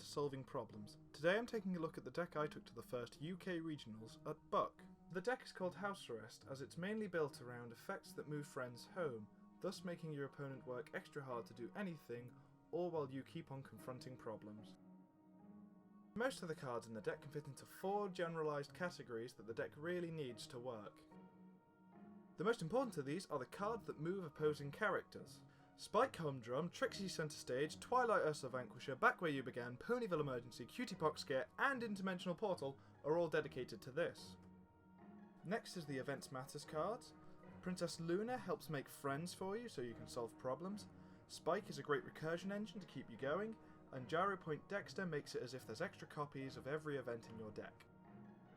into solving problems. Today I'm taking a look at the deck I took to the first UK regionals at Buck. The deck is called House Arrest as it's mainly built around effects that move friends home, thus making your opponent work extra hard to do anything, all while you keep on confronting problems. Most of the cards in the deck can fit into 4 generalised categories that the deck really needs to work. The most important of these are the cards that move opposing characters. Spike Humdrum, Trixie Centre Stage, Twilight Ursa Vanquisher, Back Where You Began, Ponyville Emergency, Cutie Pox Scare and Interdimensional Portal are all dedicated to this. Next is the Events Matters cards. Princess Luna helps make friends for you so you can solve problems. Spike is a great recursion engine to keep you going, and Gyro Point Dexter makes it as if there's extra copies of every event in your deck.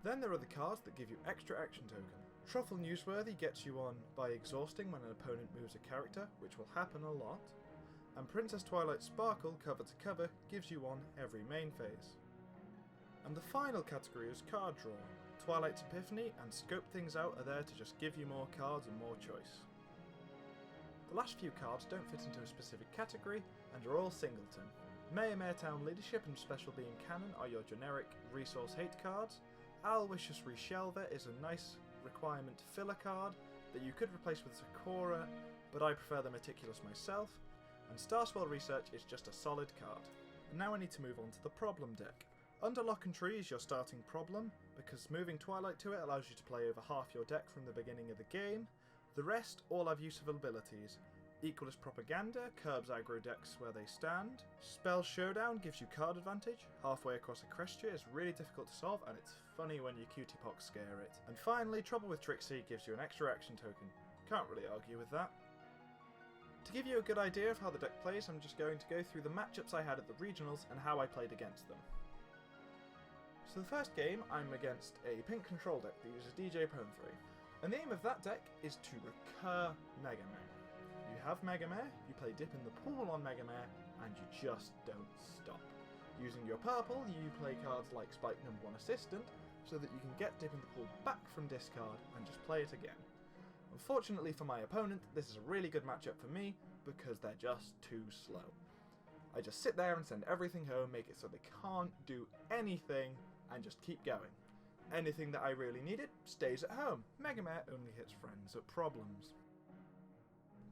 Then there are the cards that give you extra action token. Truffle Newsworthy gets you on by exhausting when an opponent moves a character, which will happen a lot, and Princess Twilight Sparkle cover to cover gives you on every main phase. And the final category is card draw. Twilight's Epiphany and Scope Things Out are there to just give you more cards and more choice. The last few cards don't fit into a specific category and are all singleton. Mayor Town Leadership and Special Beam Cannon are your generic resource hate cards. Aloysius Reshelver is a nice requirement filler card that you could replace with Sakura, but I prefer the Meticulous myself, and Starswell Research is just a solid card. And now I need to move on to the problem deck. Under Lock and Tree is your starting problem, because moving Twilight to it allows you to play over half your deck from the beginning of the game. The rest all have useful abilities. Equalist Propaganda curbs aggro decks where they stand. Spell Showdown gives you card advantage. Halfway across Equestria is really difficult to solve and it's funny when you Cutie Pox Scare it. And finally, Trouble with Trixie gives you an extra action token. Can't really argue with that. To give you a good idea of how the deck plays, I'm just going to go through the matchups I had at the regionals and how I played against them. So the first game, I'm against a pink control deck that uses DJ Pwn 3. And the aim of that deck is to recur Mega Mare. You have Mega Mare, you play Dip in the Pool on Mega Mare, and you just don't stop. Using your purple, you play cards like Spike No. 1 Assistant, so that you can get Dip in the Pool back from discard and just play it again. Unfortunately for my opponent, this is a really good matchup for me, because they're just too slow. I just sit there and send everything home, make it so they can't do anything, and just keep going. Anything that I really needed stays at home. Mega Mare only hits friends at problems.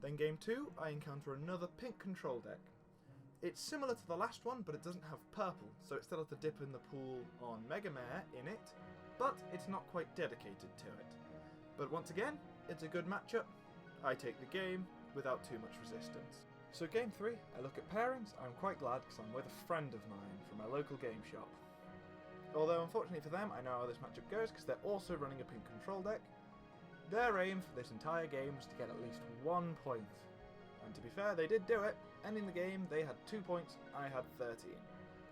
Then game 2, I encounter another pink control deck. It's similar to the last one, but it doesn't have purple, so it still has the Dip in the Pool on Mega Mare in it, but it's not quite dedicated to it. But once again, it's a good matchup. I take the game without too much resistance. So game 3, I look at pairings. I'm quite glad because I'm with a friend of mine from my local game shop. Although unfortunately for them, I know how this matchup goes because they're also running a pink control deck. Their aim for this entire game was to get at least 1 point. And to be fair, they did do it. Ending the game, they had 2 points, I had 13.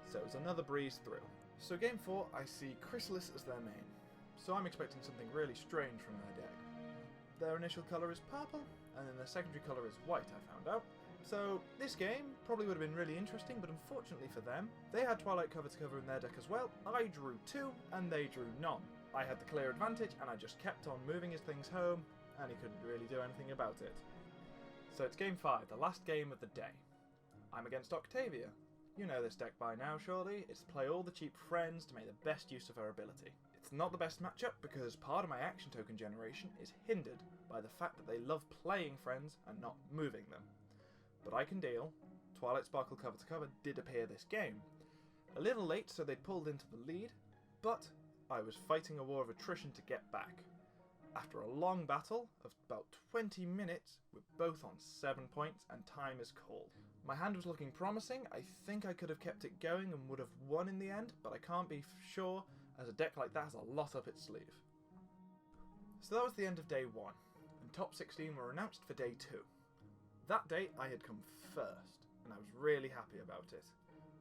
So it was another breeze through. So game 4, I see Chrysalis as their main. So I'm expecting something really strange from their deck. Their initial colour is purple, and then their secondary colour is white, I found out. So this game probably would have been really interesting, but unfortunately for them, they had Twilight cover to cover in their deck as well. I drew 2, and they drew none. I had the clear advantage, and I just kept on moving his things home, and he couldn't really do anything about it. So it's game 5, the last game of the day. I'm against Octavia. You know this deck by now, surely. It's to play all the cheap friends to make the best use of her ability. It's not the best matchup because part of my action token generation is hindered by the fact that they love playing friends and not moving them. But I can deal. Twilight Sparkle cover to cover did appear this game. A little late, so they'd pulled into the lead, but I was fighting a war of attrition to get back. After a long battle of about 20 minutes, we're both on 7 points and time is called. My hand was looking promising. I think I could have kept it going and would have won in the end, but I can't be sure as a deck like that has a lot up its sleeve. So that was the end of day 1, and top 16 were announced for day 2. That day I had come first, and I was really happy about it.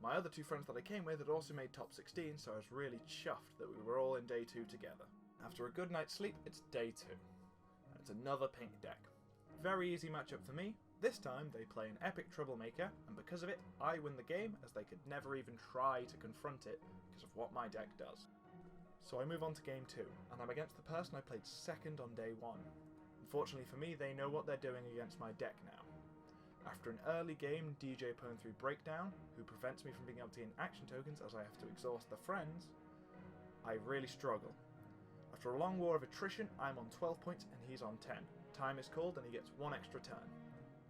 My other 2 friends that I came with had also made top 16, so I was really chuffed that we were all in day 2 together. After a good night's sleep, it's day 2, and it's another pink deck. Very easy matchup for me. This time they play an epic troublemaker, and because of it, I win the game as they could never even try to confront it because of what my deck does. So I move on to game 2, and I'm against the person I played second on day 1. Unfortunately for me, they know what they're doing against my deck now. After an early game DJ pwn 3 breakdown, who prevents me from being able to gain action tokens as I have to exhaust the friends, I really struggle. After a long war of attrition, I'm on 12 points and he's on 10. Time is called and he gets one extra turn.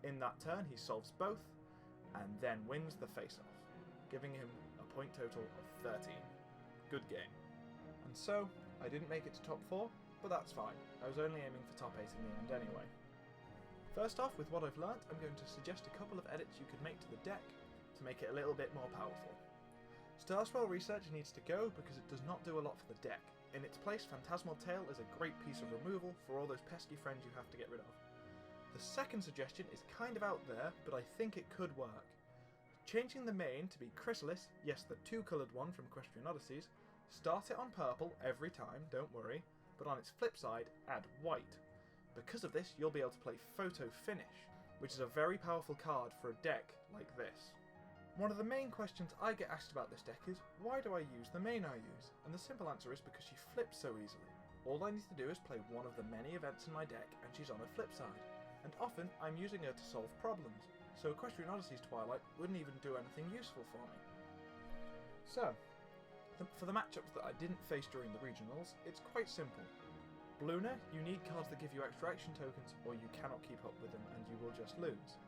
In that turn he solves both, and then wins the face-off, giving him a point total of 13. Good game. And so, I didn't make it to top 4, but that's fine. I was only aiming for top 8 in the end anyway. First off, with what I've learnt, I'm going to suggest a couple of edits you could make to the deck to make it a little bit more powerful. Starswell Research needs to go because it does not do a lot for the deck. In its place, Phantasmal Tail is a great piece of removal for all those pesky friends you have to get rid of. The second suggestion is kind of out there, but I think it could work. Changing the main to be Chrysalis, yes, the two-coloured one from Equestrian Odysseys, start it on purple every time, don't worry, but on its flip side, add white. Because of this, you'll be able to play Photo Finish, which is a very powerful card for a deck like this. One of the main questions I get asked about this deck is, why do I use the main I use? And the simple answer is because she flips so easily. All I need to do is play one of the many events in my deck and she's on her flip side. And often, I'm using her to solve problems, so Equestrian Odysseys Twilight wouldn't even do anything useful for me. So, for the matchups that I didn't face during the regionals, it's quite simple. Luna, you need cards that give you extra action tokens or you cannot keep up with them and you will just lose.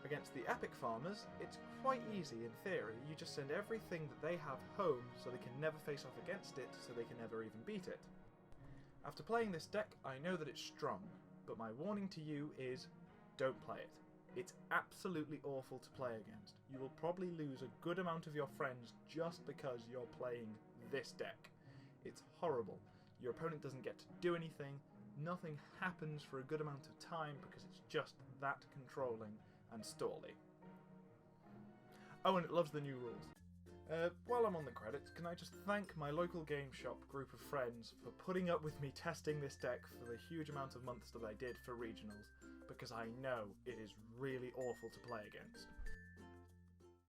Against the Epic Farmers, it's quite easy in theory. You just send everything that they have home so they can never face off against it, so they can never even beat it. After playing this deck, I know that it's strong, but my warning to you is, don't play it. It's absolutely awful to play against. You will probably lose a good amount of your friends just because you're playing this deck. It's horrible. Your opponent doesn't get to do anything, nothing happens for a good amount of time because it's just that controlling and stally. Oh, and it loves the new rules. While I'm on the credits, can I just thank my local game shop group of friends for putting up with me testing this deck for the huge amount of months that I did for regionals, because I know it is really awful to play against.